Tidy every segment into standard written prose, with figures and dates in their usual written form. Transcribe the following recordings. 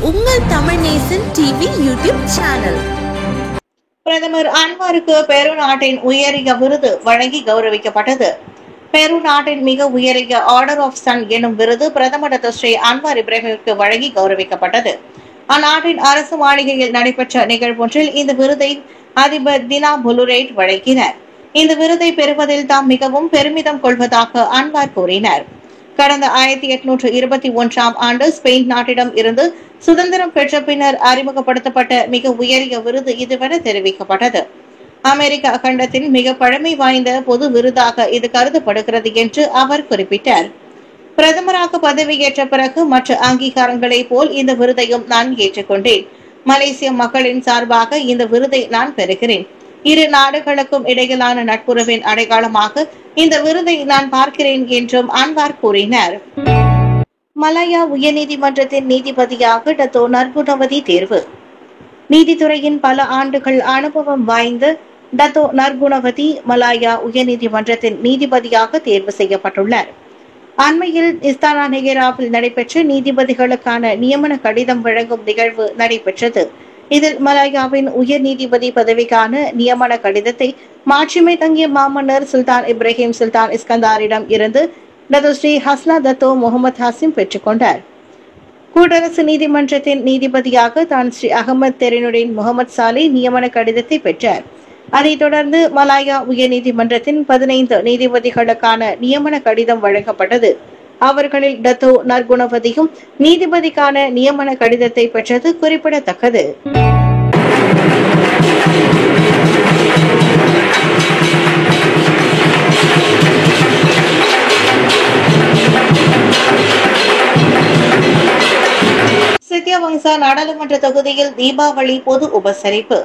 உங்கள் தமிழ் நேசன் TV YouTube channel. பிரதமர் அன்வாருக்கு பெரு நாட்டின் உயரிய விருது வழங்கி கௌரவிக்கப்பட்டது. பெரு நாட்டின் மிக உயரிய ஆர்டர் ஆஃப் சன் எனும் விருது பிரதமர் ஸ்ரீ அன்வார் இப்ராஹிமிற்கு வழங்கி கௌரவிக்கப்பட்டது. அந்நாட்டின் அரசு மாளிகையில் நடைபெற்ற நிகழ்வொன்றில் இந்த விருதை அதிபர் தினா புலுரேட் வழங்கினார். இந்த விருதை பெறுவதில் தாம் மிகவும் பெருமிதம் கொள்வதாக அன்வார் கூறினார். கடந்த 1821ஆம் ஆண்டு ஸ்பெயின் நாட்டிடம் இருந்து சுதந்திரம் பெற்ற பின்னர் அறிமுகப்படுத்தப்பட்ட மிக உயரிய விருது இதுவென தெரிவிக்கப்பட்டது. அமெரிக்க அகண்டத்தின் மிக பழமை வாய்ந்த பொது விருதாக இது கருதப்படுகிறது என்று அவர் குறிப்பிட்டார். பிரதமராக பதவியேற்ற பிறகு மற்ற அங்கீகாரங்களை போல் இந்த விருதையும் நான் ஏற்றுக்கொண்டேன். மலேசிய மக்களின் சார்பாக இந்த விருதை நான் பெறுகிறேன். இரு நாடுகளுக்கும் இடையிலான நட்புறவின் அடையாளமாக இந்த விருதை நான் பார்க்கிறேன் என்றும் அன்வார் கூறினார். மலாயா உயர்நீதிமன்றத்தின் நீதிபதியாக டத்தோ நர்குணவதி தேர்வு. நீதித்துறையின் பல ஆண்டுகள் அனுபவம் வாய்ந்த டத்தோ நர்குணவதி மலாயா உயர்நீதிமன்றத்தின் நீதிபதியாக தேர்வு செய்யப்பட்டுள்ளார். அண்மையில் இஸ்தானா நெகேராவில் நடைபெற்ற நீதிபதிகளுக்கான நியமன கடிதம் வழங்கும் நிகழ்வு நடைபெற்றது. இதில் மலாயாவின் உயர் நீதிபதி பதவிக்கான நியமன கடிதத்தை மாட்சிமை தங்கிய மாமன்னர் சுல்தான் இப்ராஹிம் சுல்தான் இஸ்கந்தாரிடம் இருந்து டத்தோ ஸ்ரீ ஹஸ்னா தத்தோ முகமது ஹாசிம் பெற்றுக் கொண்டார். கூட்டரசு நீதிமன்றத்தின் நீதிபதியாக தான் ஸ்ரீ அகமது தெரினுடன் முகமது சாலி நியமன கடிதத்தை பெற்றார். அதைத் தொடர்ந்து மலாயா உயர்நீதிமன்றத்தின் 15 நீதிபதிகளுக்கான நியமன கடிதம் வழங்கப்பட்டது. அவர்களில் டத்தோ நர்குணவதியும் நீதிபதிக்கான நியமன கடிதத்தை பெற்றது குறிப்பிடத்தக்கது. சத்யாவங்சா நாடாளுமன்ற தொகுதியில் தீபாவளி பொது உபசரிப்பு.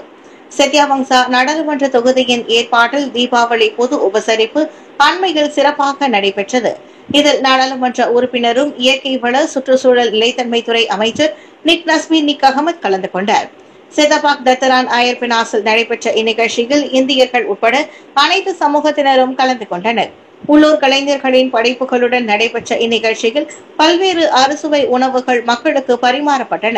சத்யாவங்சா நாடாளுமன்ற தொகுதியின் ஏற்பாட்டில் தீபாவளி பொது உபசரிப்பு அண்மையில் சிறப்பாக நடைபெற்றது. இதில் நாடாளுமன்ற உறுப்பினரும் இயற்கை வள சுற்றுச்சூழல் நிலைத்தன்மைத்துறை அமைச்சர் நிக் நஸ்மி நிக் அகமது கலந்து கொண்டார். செதபாக் தத்தரான் அயர் பினாசில் நடைபெற்ற இந்நிகழ்ச்சியில் இந்தியர்கள் உட்பட அனைத்து சமூகத்தினரும் கலந்து கொண்டனர். உள்ளூர் கலைஞர்களின் படைப்புகளுடன் நடைபெற்ற இந்நிகழ்ச்சியில் பல்வேறு அறுசுவை உணவுகள் மக்களுக்கு பரிமாறப்பட்டன.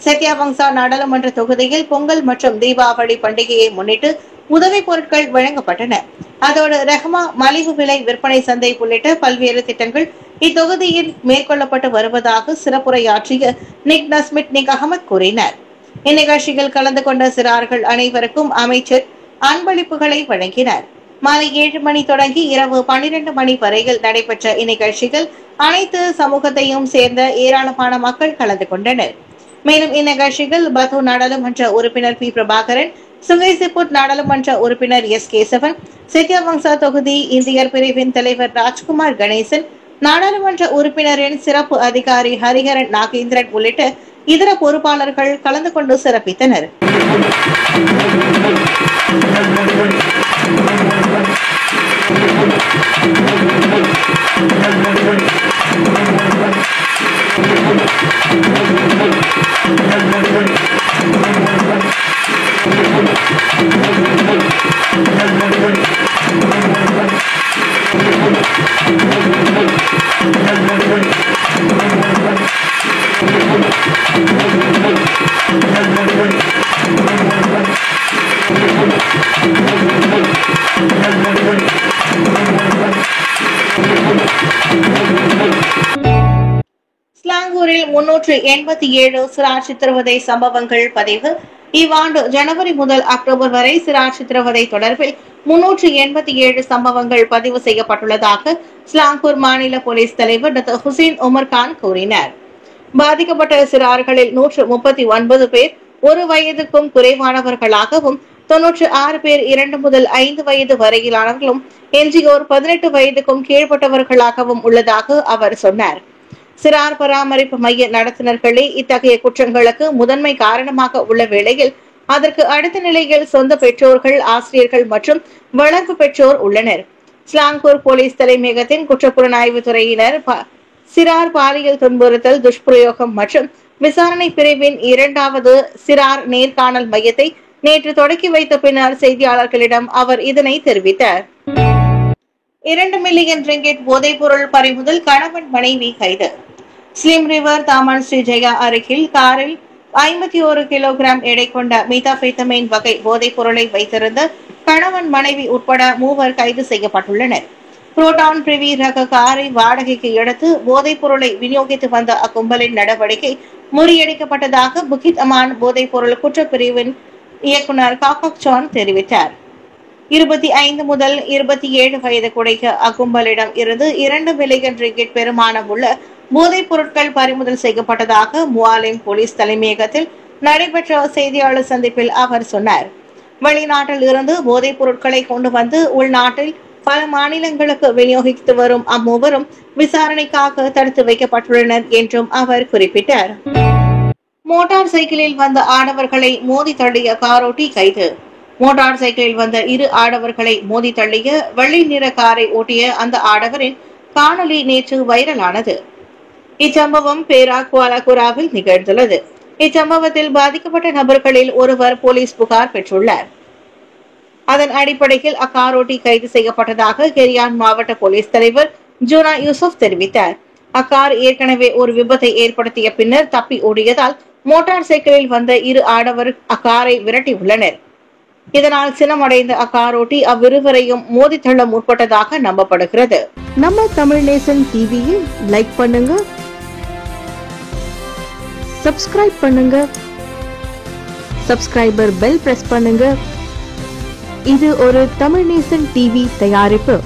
சத்யாவங்சா நாடாளுமன்ற தொகுதியில் பொங்கல் மற்றும் தீபாவளி பண்டிகையை முன்னிட்டு உதவி பொருட்கள் வழங்கப்பட்டன. அதோடு ரெஹ்மா மலிவு விலை விற்பனை சந்தை உள்ளிட்ட பல்வேறு திட்டங்கள் இத்தொகுதியில் மேற்கொள்ளப்பட்டு வருவதாக சிறப்புரையாற்றிய நிக் நஸ்மிட் நிக் அகமது கூறினார். இந்நிகழ்ச்சியில் கலந்து கொண்ட சிறார்கள் அனைவருக்கும் அமைச்சர் அன்பளிப்புகளை வழங்கினார். மாலை 7 மணி தொடங்கி இரவு 12 மணி வரையில் நடைபெற்ற இந்நிகழ்ச்சிகள் அனைத்து சமூகத்தையும் சேர்ந்த ஏராளமான மக்கள் கலந்து கொண்டனர். மேலும் இந்நிகழ்ச்சியில் பத்து நாடாளுமன்ற உறுப்பினர் பி பிரபாகரன், சுங்கைசிப்புட் நாடாளுமன்ற உறுப்பினர் எஸ் கேசவன், சத்யாவங்சா தொகுதி இந்தியர் பிரிவின் தலைவர் ராஜ்குமார் கணேசன், நாடாளுமன்ற உறுப்பினரின் சிறப்பு அதிகாரி ஹரிஹரன் நாகேந்திரன் உள்ளிட்ட இதர பொறுப்பாளர்கள் கலந்து கொண்டு சிறப்பித்தனர். ஸ்லாங்கூரில் 387 சிறார் சித்திரவதை சம்பவங்கள் பதிவு. இவ்வாண்டு ஜனவரி முதல் அக்டோபர் வரை சிறார் சித்திரவதை தொடர்பில் 387 சம்பவங்கள் பதிவு செய்யப்பட்டுள்ளதாக ஸ்லாங்கூர் மாநில போலீஸ் தலைவர் டாக்டர் ஹுசைன் உமர் கான் கூறினார். பாதிக்கப்பட்ட சிறார்களில் 139 பேர் 1 வயதுக்கும் குறைவானவர்களாகவும் 96 பேர் 2 முதல் 5 வயது வரையிலானவர்களும் எஞ்சியோர் 18 வயதுக்கும் கீழ்பட்டவர்களாகவும் உள்ளதாக அவர் சொன்னார். சிறார் பராமரிப்பு மைய நடத்துனர்களே இத்தகைய குற்றங்களுக்கு முதன்மை காரணமாக உள்ள வேளையில் அதற்கு அடுத்த நிலையில் சொந்த பெற்றோர்கள், ஆசிரியர்கள் மற்றும் வளர்ப்பு பெற்றோர் உள்ளனர். ஸ்லாங்கூர் போலீஸ் தலைமையகத்தின் குற்றப்புலனாய்வு துறையினர் சிறார் பாலியல் துன்புறுத்தல், துஷ்பிரயோகம் மற்றும் விசாரணை பிரிவின் 2வது சிறார் நேர்காணல் மையத்தை நேற்று தொடக்கி வைத்த பின்னர் செய்தியாளர்களிடம் அவர் இதனை தெரிவித்தார். 2 மில்லியன் ரிங்கிட் போதைப்பொருள் பறிமுதல், கணவன் மனைவி கைது. ஸ்லிம் ரிவர் தாமன் ஸ்ரீ ஜெயா அருகில் காரில் 51 கிலோகிராம் எடை கொண்ட மீதாபெத்தமைன் வகை போதைப் பொருளை வைத்திருந்த கணவன் மனைவி உட்பட 3 கைது செய்யப்பட்டுள்ளனர். புரோட்டான் பிரிவி ரக காரை வாடகைக்கு எடுத்து போதைப் பொருளை விநியோகித்து வந்த அக்கும்பலின் நடவடிக்கை முறியடிக்கப்பட்டதாக புகித் அமான் போதைப் பொருள் குற்றப்பிரிவின் இயக்குநர் காக்காக் சான் தெரிவித்தார். 25 முதல் 27 வயதுக்குடைய அக்கும்பலிடம் இருந்து 2 மில்லியன் ரிங்கிட் பெருமானம் உள்ள போதைப் பொருட்கள் பறிமுதல் செய்யப்பட்டதாக முவாலிம் போலீஸ் தலைமையகத்தில் நடைபெற்ற செய்தியாளர் சந்திப்பில் அவர் சொன்னார். வெளிநாட்டில் இருந்து போதைப் பொருட்களை கொண்டு வந்து உள்நாட்டில் பல மாநிலங்களுக்கு விநியோகித்து வரும் அம்மூவரும் விசாரணைக்காக தடுத்து வைக்கப்பட்டுள்ளனர் என்றும் அவர் குறிப்பிட்டார். மோட்டார் சைக்கிளில் வந்த ஆடவர்களை மோதி தள்ளிய காரோட்டி கைது. மோட்டார் சைக்கிளில் வந்த 2 ஆடவர்களை மோதி தள்ளிய வெள்ளை நிற காரை ஓட்டிய அந்த ஆடவரின் காணொலி நேற்று வைரலானது. இச்சம்பவம் பேரா குவாலாகுராவில் நிகழ்ந்துள்ளது. இச்சம்பவத்தில் பாதிக்கப்பட்ட நபர்களில் ஒருவர் போலீஸ் புகார் பெற்றுள்ளார். அதன் அடிப்படையில் அக்காரோட்டி கைது செய்யப்பட்டதாக கெரியான் மாவட்ட போலீஸ் தலைவர் ஜூனா யூசுப் தெரிவித்தார். அக்கார் ஏற்கனவே ஒரு விபத்தை ஏற்படுத்திய பின்னர் தப்பி ஓடியதால் மோட்டார் சைக்கிளில் வந்த 2 ஆடவர் அக்காரை விரட்டியுள்ளனர். இதனால் சினமடைந்த அக்காரோட்டி அவ்விருவரையும் மோதி தள்ள முற்பட்டதாக நம்பப்படுகிறது. நம்ம தமிழ் நேசன் டிவியை லைக் பண்ணுங்க, சப்ஸ்கிரைப் பண்ணுங்க, சப்ஸ்கிரைபர் பெல் பிரஸ் பண்ணுங்க. இது ஒரு தமிழ் நேசன் டிவி தயாரிப்பு.